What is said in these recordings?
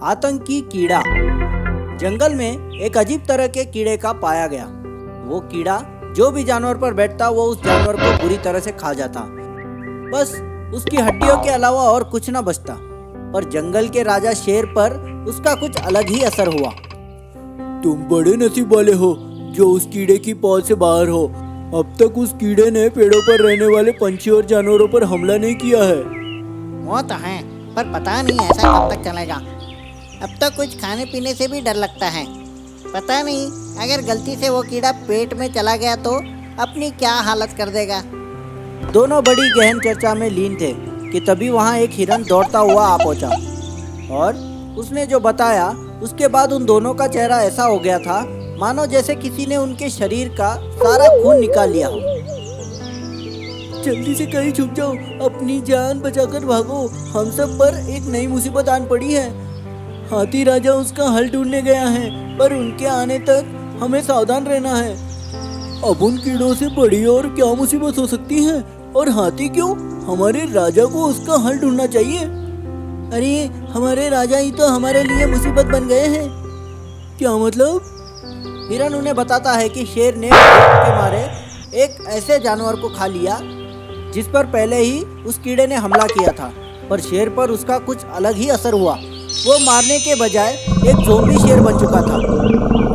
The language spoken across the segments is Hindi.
आतंकी कीड़ा। जंगल में एक अजीब तरह के कीड़े का पाया गया। वो कीड़ा जो भी जानवर पर बैठता वो उस जानवर को बुरी तरह से खा जाता। बस उसकी हड्डियों के अलावा और कुछ न बचता। पर जंगल के राजा शेर पर उसका कुछ अलग ही असर हुआ। तुम बड़े नसीब वाले हो जो उस कीड़े की पहुंच से बाहर हो। अब तक उस कीड़े ने पेड़ों पर रहने वाले पंछी और जानवरों पर हमला नहीं किया है। वो तो है, पर पता नहीं ऐसा कब तक चलेगा। अब तो कुछ खाने पीने से भी डर लगता है। पता नहीं अगर गलती से वो कीड़ा पेट में चला गया तो अपनी क्या हालत कर देगा। दोनों बड़ी गहन चर्चा में लीन थे कि तभी वहाँ एक हिरन दौड़ता हुआ आ पहुंचा और उसने जो बताया उसके बाद उन दोनों का चेहरा ऐसा हो गया था मानो जैसे किसी ने उनके शरीर का सारा खून निकाल लिया हो। जल्दी से कहीं छुप जाओ, अपनी जान बचाकर भागो। हम सब पर एक नई मुसीबत आन पड़ी है। हाथी राजा उसका हल ढूंढने गया है, पर उनके आने तक हमें सावधान रहना है। अब उन कीड़ों से बड़ी और क्या मुसीबत हो सकती है? और हाथी क्यों? हमारे राजा को उसका हल ढूंढना चाहिए। अरे हमारे राजा ही तो हमारे लिए मुसीबत बन गए हैं। क्या मतलब? हिरन उन्हें बताता है कि शेर ने भूख के मारे एक ऐसे जानवर को खा लिया जिस पर पहले ही उस कीड़े ने हमला किया था, पर शेर पर उसका कुछ अलग ही असर हुआ। वो मारने के बजाय एक ज़ोंबी शेर बन चुका था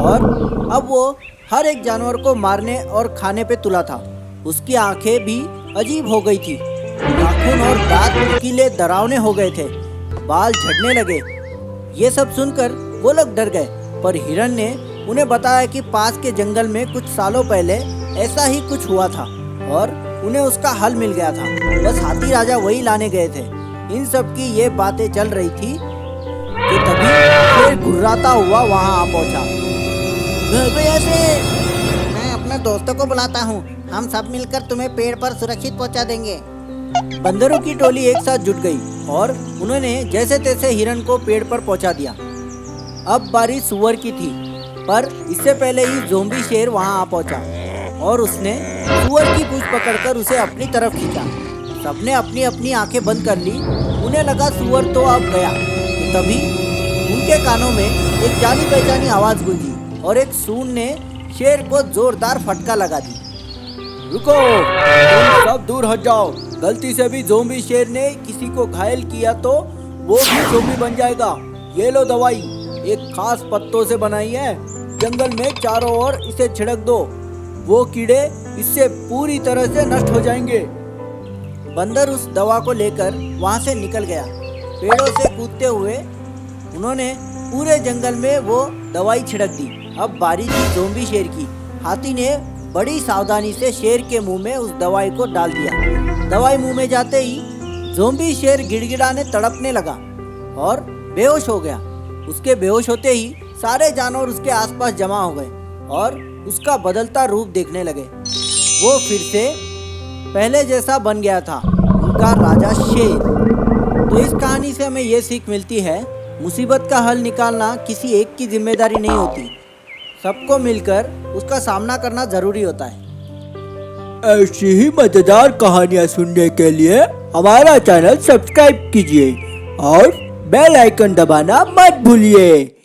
और अब वो हर एक जानवर को मारने और खाने पे तुला था। उसकी आंखें भी अजीब हो गई थी, नाखून और दांत नुकीले डरावने हो गए थे, बाल झड़ने लगे। ये सब सुनकर वो लोग डर गए, पर हिरन ने उन्हें बताया कि पास के जंगल में कुछ सालों पहले ऐसा ही कुछ हुआ था और उन्हें उसका हल मिल गया था। बस हाथी राजा वही लाने गए थे। इन सब की ये बातें चल रही थी कि तभी शेर घुर्राता हुआ वहाँ आ पहुँचा। मैं अपने दोस्तों को बुलाता हूँ, हम सब मिलकर तुम्हें पेड़ पर सुरक्षित पहुँचा देंगे। बंदरों की टोली एक साथ जुट गई और उन्होंने जैसे तैसे हिरन को पेड़ पर पहुँचा दिया। अब बारी सुअर की थी, पर इससे पहले ही ज़ोंबी शेर वहाँ आ पहुँचा और उसने सुअर की पूंछ पकड़कर उसे अपनी तरफ खींचा। सबने अपनी अपनी आंखें बंद कर ली। उन्हें लगा सुअर तो अब गया। तभी उनके कानों में एक जानी पहचानी आवाज़ गूंजी और एक सूंड ने शेर को जोरदार फटका लगा दी। रुको, तुम सब दूर हट जाओ। गलती से भी ज़ोंबी शेर ने किसी को घायल किया तो वो भी ज़ोंबी बन जाएगा। ये लो दवाई, एक खास पत्तों से बनाई है। जंगल में चारों ओर इसे छिड़क दो, वो कीड़े इससे पूरी तरह से नष्ट हो जाएंगे। बंदर उस दवा को लेकर वहाँ से निकल गया। पेड़ों से कूदते हुए उन्होंने पूरे जंगल में वो दवाई छिड़क दी। अब बारी थी ज़ोंबी शेर की। हाथी ने बड़ी सावधानी से शेर के मुंह में उस दवाई को डाल दिया। दवाई मुंह में जाते ही ज़ोंबी शेर गिड़गिड़ाने तड़पने लगा और बेहोश हो गया। उसके बेहोश होते ही सारे जानवर उसके आसपास जमा हो गए और उसका बदलता रूप देखने लगे। वो फिर से पहले जैसा बन गया था, उनका राजा शेर। तो इस कहानी से हमें ये सीख मिलती है, मुसीबत का हल निकालना किसी एक की जिम्मेदारी नहीं होती, सबको मिलकर उसका सामना करना ज़रूरी होता है। ऐसी ही मजेदार कहानियाँ सुनने के लिए हमारा चैनल सब्सक्राइब कीजिए और बेल आइकन दबाना मत भूलिए।